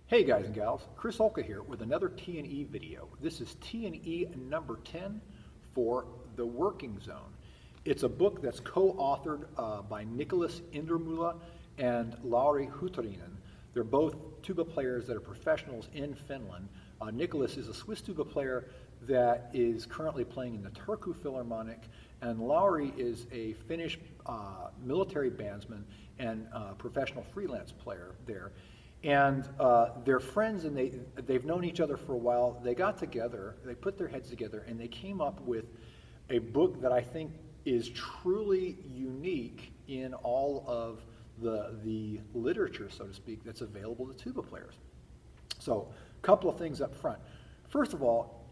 Hey guys and gals, Chris Olka here with another T&E video. This is T&E number 10 for The Working Zone. It's a book that's co-authored by Nicolas Indermühle and Lauri Huotarinen. They're both tuba players that are professionals in Finland. Nicolas is a Swiss tuba player that is currently playing in the Turku Philharmonic, and Lauri is a Finnish military bandsman and professional freelance player there. And they're friends, and they've known each other for a while. They got together, they put their heads together, and they came up with a book that I think is truly unique in all of the literature, so to speak, that's available to tuba players. So, a couple of things up front. First of all,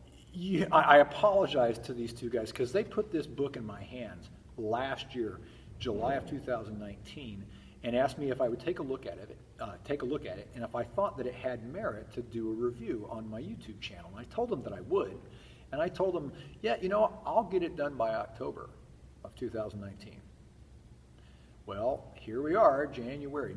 I apologize to these two guys because they put this book in my hands last year, July of 2019, and asked me if I would take a look at it, and if I thought that it had merit to do a review on my YouTube channel. And I told them that I would, and I told them, yeah, you know, I'll get it done by October of 2019. Well, here we are,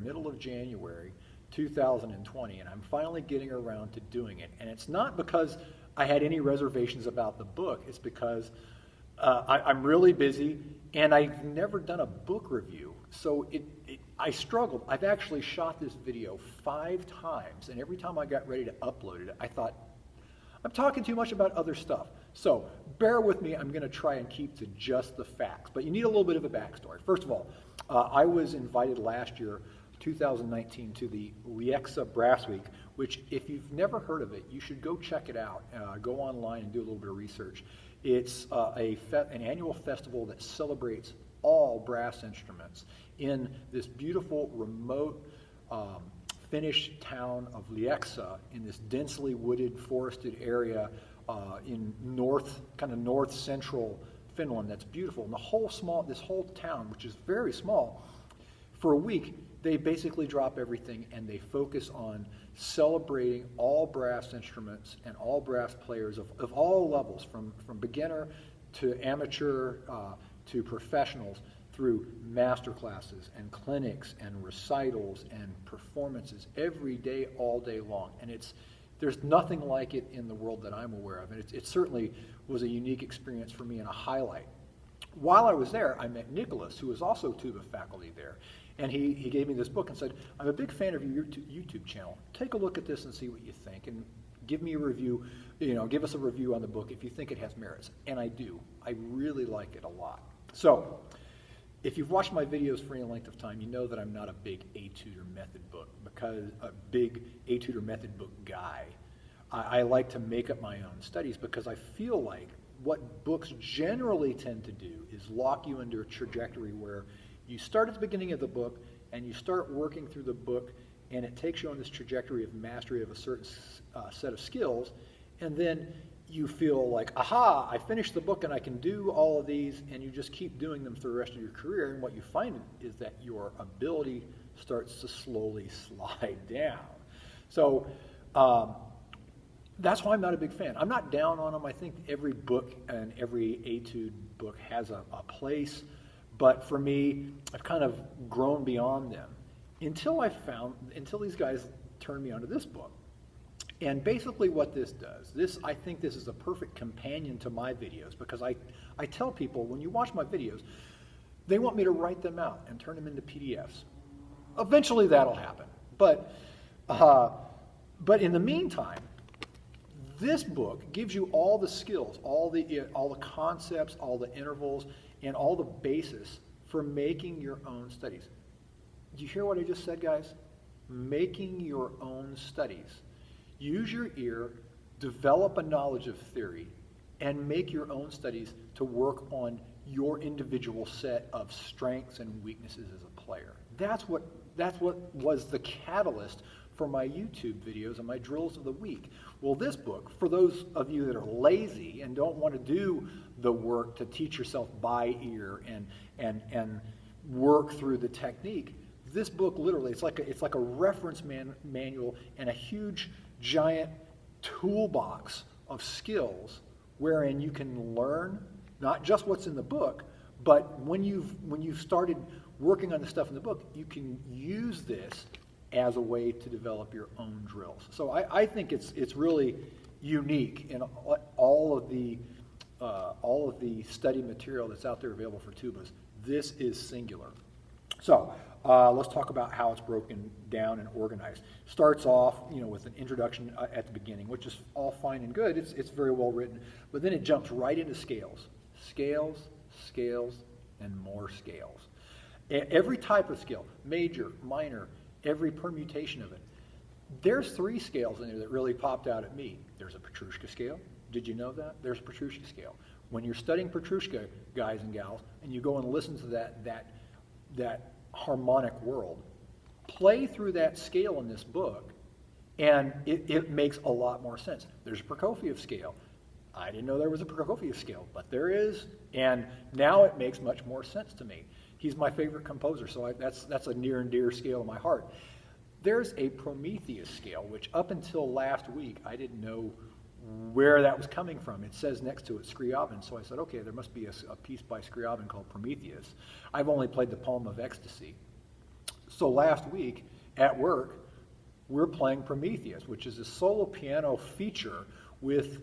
middle of January 2020, and I'm finally getting around to doing it. And it's not because I had any reservations about the book, it's because I'm really busy, and I've never done a book review, so I struggled. I've actually shot this video 5 times, and every time I got ready to upload it, I thought, I'm talking too much about other stuff. So bear with me, I'm going to try and keep to just the facts, but you need a little bit of a backstory. First of all, I was invited last year, 2019, to the Lieksa Brass Week, which if you've never heard of it, you should go check it out. Go online and do a little bit of research. It's an annual festival that celebrates all brass instruments in this beautiful, remote Finnish town of Lieksa, in this densely wooded, forested area in north central Finland. That's beautiful. And this whole town, which is very small, for a week they basically drop everything and they focus on celebrating all brass instruments and all brass players of all levels, from beginner to amateur to professionals, through master classes and clinics and recitals and performances every day, all day long. And there's nothing like it in the world that I'm aware of. And it certainly was a unique experience for me and a highlight. While I was there, I met Nicolas, who was also tuba faculty there. And he gave me this book and said, I'm a big fan of your YouTube channel. Take a look at this and see what you think, and give me a review, give us a review on the book if you think it has merits. And I do. I really like it a lot. So, if you've watched my videos for any length of time, you know that I'm not a big etude method book guy. I like to make up my own studies because I feel like what books generally tend to do is lock you into a trajectory where you start at the beginning of the book and you start working through the book, and it takes you on this trajectory of mastery of a certain set of skills, and then you feel like, aha, I finished the book and I can do all of these, and you just keep doing them for the rest of your career, and what you find is that your ability starts to slowly slide down. So that's why I'm not a big fan. I'm not down on them. I think every book and every etude book has a place, but for me, I've kind of grown beyond them until these guys turned me onto this book. And basically what this does, I think this is a perfect companion to my videos, because I tell people, when you watch my videos, they want me to write them out and turn them into PDFs. Eventually that'll happen. But in the meantime, this book gives you all the skills, all the concepts, all the intervals, and all the basis for making your own studies. Do you hear what I just said, guys? Making your own studies. Use your ear, develop a knowledge of theory, and make your own studies to work on your individual set of strengths and weaknesses as a player. That's what was the catalyst for my YouTube videos and my drills of the week. Well, this book, for those of you that are lazy and don't want to do the work to teach yourself by ear and work through the technique, this book literally, it's like a reference manual and a huge, giant toolbox of skills wherein you can learn not just what's in the book, but when you've started working on the stuff in the book, you can use this as a way to develop your own drills. So I think it's really unique in all of the study material that's out there available for tubas. This is singular. So let's talk about how it's broken down and organized. Starts off, with an introduction at the beginning, which is all fine and good. It's very well written, but then it jumps right into scales, and more scales. Every type of scale, major, minor, every permutation of it. There's 3 scales in there that really popped out at me. There's a Petrushka scale. Did you know that? There's a Petrushka scale. When you're studying Petrushka, guys and gals, and you go and listen to that harmonic world, play through that scale in this book, and it makes a lot more sense. There's a Prokofiev scale. I didn't know there was a Prokofiev scale, but there is, and now it makes much more sense to me. He's my favorite composer, so that's a near and dear scale in my heart. There's a Prometheus scale, which up until last week, I didn't know where that was coming from. It says next to it Scriabin, so I said, okay, there must be a piece by Scriabin called Prometheus. I've only played the Poem of Ecstasy. So last week at work, we're playing Prometheus, which is a solo piano feature with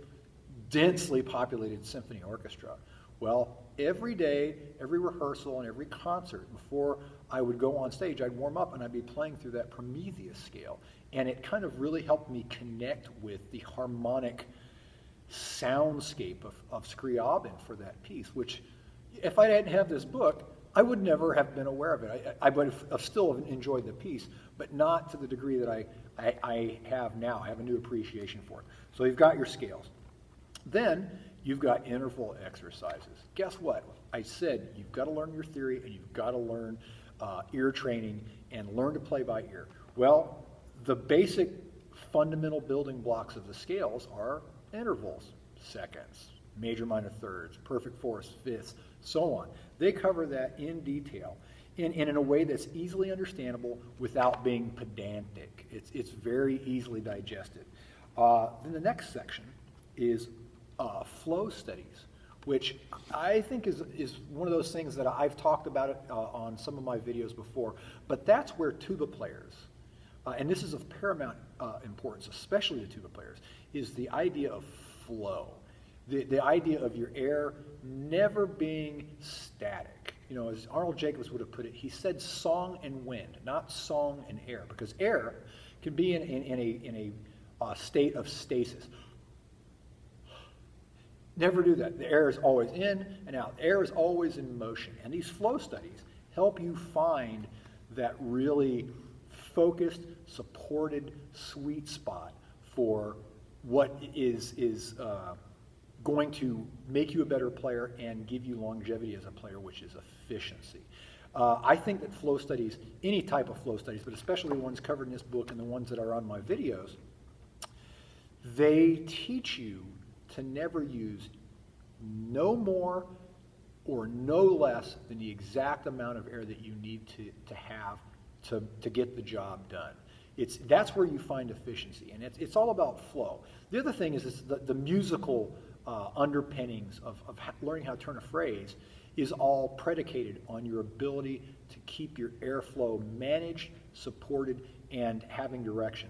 densely populated symphony orchestra. Well, every day, every rehearsal, and every concert, before I would go on stage, I'd warm up and I'd be playing through that Prometheus scale. And it kind of really helped me connect with the harmonic soundscape of Scriabin for that piece, which if I didn't have this book, I would never have been aware of it. I would have still enjoyed the piece, but not to the degree that I have now. I have a new appreciation for it. So you've got your scales. Then you've got interval exercises. Guess what? I said you've got to learn your theory and you've got to learn ear training and learn to play by ear. Well, the basic fundamental building blocks of the scales are intervals, seconds, major, minor thirds, perfect fourths, fifths, so on. They cover that in detail and in a way that's easily understandable without being pedantic. It's very easily digested. Then the next section is flow studies, which I think is one of those things that I've talked about it on some of my videos before, but that's where tuba players, and this is of paramount importance, especially to tuba players, is the idea of flow. The idea of your air never being static. As Arnold Jacobs would have put it, he said song and wind, not song and air, because air can be in a state of stasis. Never do that. The air is always in and out. The air is always in motion. And these flow studies help you find that really focused, supported, sweet spot for what is going to make you a better player and give you longevity as a player, which is efficiency. I think that flow studies, any type of flow studies, but especially the ones covered in this book and the ones that are on my videos, they teach you to never use no more or no less than the exact amount of air that you need to have to get the job done. That's where you find efficiency, and it's all about flow. The other thing is the musical underpinnings of learning how to turn a phrase is all predicated on your ability to keep your airflow managed, supported, and having direction.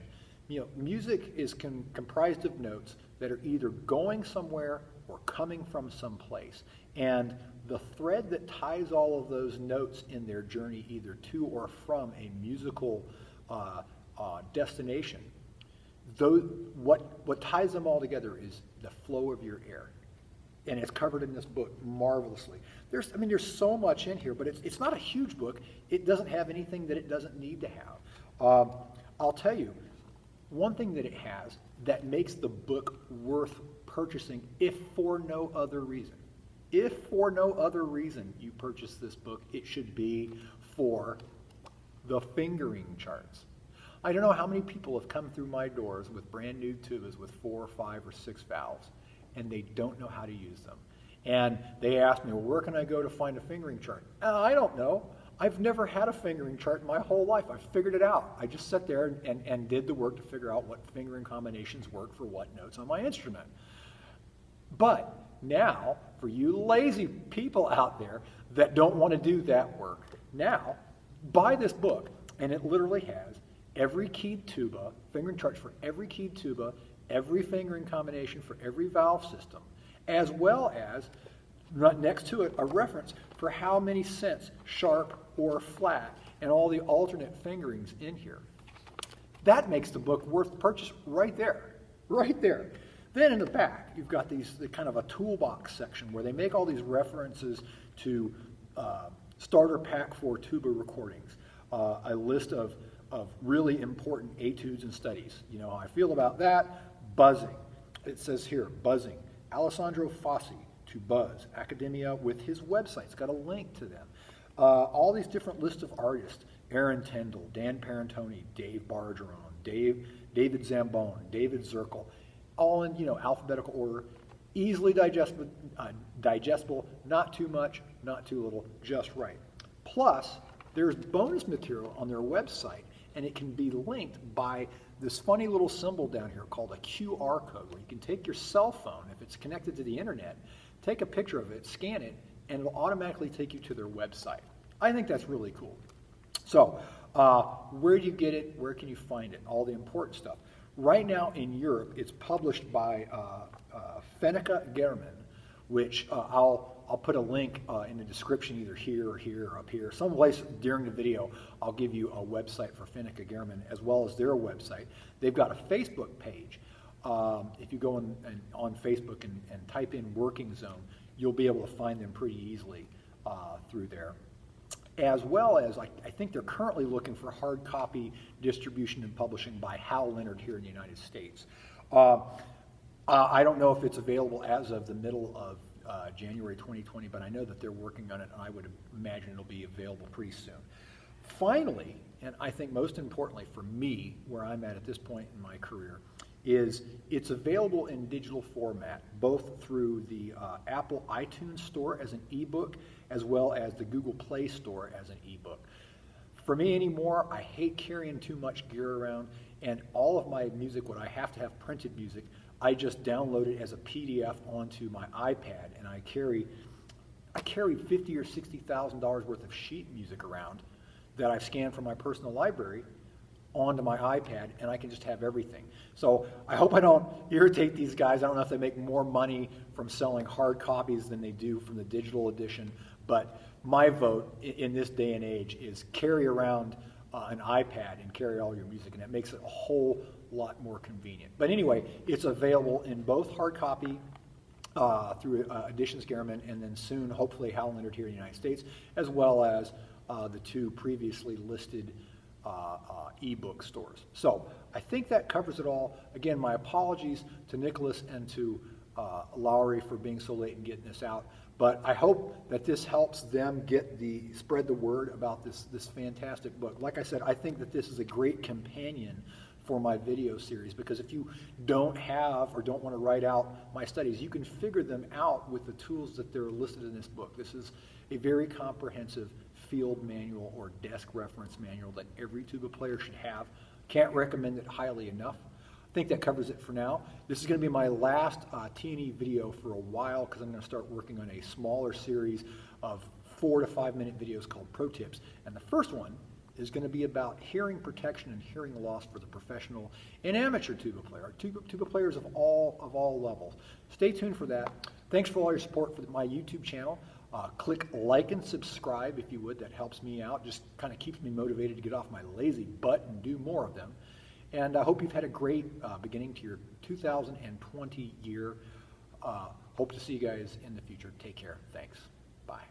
Music is comprised of notes that are either going somewhere or coming from someplace. And the thread that ties all of those notes in their journey either to or from a musical destination, what ties them all together is the flow of your air. And it's covered in this book marvelously. There's so much in here, but it's not a huge book. It doesn't have anything that it doesn't need to have. I'll tell you, one thing that it has that makes the book worth purchasing, if for no other reason you purchase this book, it should be for the fingering charts. I don't know how many people have come through my doors with brand new tubas with 4 or 5 or 6 valves, and they don't know how to use them. And they ask me, well, where can I go to find a fingering chart? I don't know. I've never had a fingering chart in my whole life. I figured it out. I just sat there and did the work to figure out what fingering combinations work for what notes on my instrument. But now, for you lazy people out there that don't want to do that work, now, buy this book, and it literally has every keyed tuba, fingering charts for every keyed tuba, every fingering combination for every valve system, as well as right next to it a reference for how many cents, sharp or flat, and all the alternate fingerings in here. That makes the book worth purchase right there, right there. Then in the back, you've got the kind of a toolbox section where they make all these references to starter pack for tuba recordings, a list of really important etudes and studies. You know how I feel about that. Buzzing. It says here, buzzing. Alessandro Fossi to Buzz. Academia with his website. It's got a link to them. All these different lists of artists. Aaron Tendall, Dan Parentoni, Dave Bargeron, David Zambone, David Zirkle, all in alphabetical order, easily digestible, not too much, not too little, just right. Plus, there's bonus material on their website, and it can be linked by this funny little symbol down here called a QR code, where you can take your cell phone, if it's connected to the internet, take a picture of it, scan it, and it'll automatically take you to their website. I think that's really cool. So, where do you get it? Where can you find it? All the important stuff. Right now in Europe, it's published by Fennica German, which I'll put a link in the description, either here or here or up here. Someplace during the video, I'll give you a website for Fennica German as well as their website. They've got a Facebook page. If you go on Facebook and type in Working Zone, you'll be able to find them pretty easily through there. As well as, I think they're currently looking for hard copy distribution and publishing by Hal Leonard here in the United States. I don't know if it's available as of the middle of January 2020, but I know that they're working on it, and I would imagine it'll be available pretty soon. Finally, and I think most importantly for me, where I'm at this point in my career, is it's available in digital format, both through the Apple iTunes Store as an ebook, as well as the Google Play Store as an ebook. For me anymore, I hate carrying too much gear around, and all of my music, when I have to have printed music, I just download it as a PDF onto my iPad, and I carry $50,000 or $60,000 worth of sheet music around that I've scanned from my personal library onto my iPad, and I can just have everything. So I hope I don't irritate these guys. I don't know if they make more money from selling hard copies than they do from the digital edition, but my vote in this day and age is carry around an iPad and carry all your music, and it makes it a whole lot more convenient. But anyway, it's available in both hard copy through Editions German, and then soon, hopefully, Hal Leonard here in the United States, as well as the two previously listed ebook stores. So I think that covers it all. Again, my apologies to Nicolas and to Lauri for being so late in getting this out. But I hope that this helps them spread the word about this fantastic book. Like I said, I think that this is a great companion for my video series, because if you don't have or don't want to write out my studies, you can figure them out with the tools that they're listed in this book. This is a very comprehensive field manual or desk reference manual that every tuba player should have. Can't recommend it highly enough. I think that covers it for now. This is going to be my last T&E video for a while, because I'm going to start working on a smaller series of 4 to 5 minute videos called Pro Tips. And the first one is going to be about hearing protection and hearing loss for the professional and amateur tuba player, tuba players of all levels. Stay tuned for that. Thanks for all your support for my YouTube channel. Click like and subscribe if you would. That helps me out. Just kind of keeps me motivated to get off my lazy butt and do more of them. And I hope you've had a great beginning to your 2020 year. Hope to see you guys in the future. Take care. Thanks. Bye.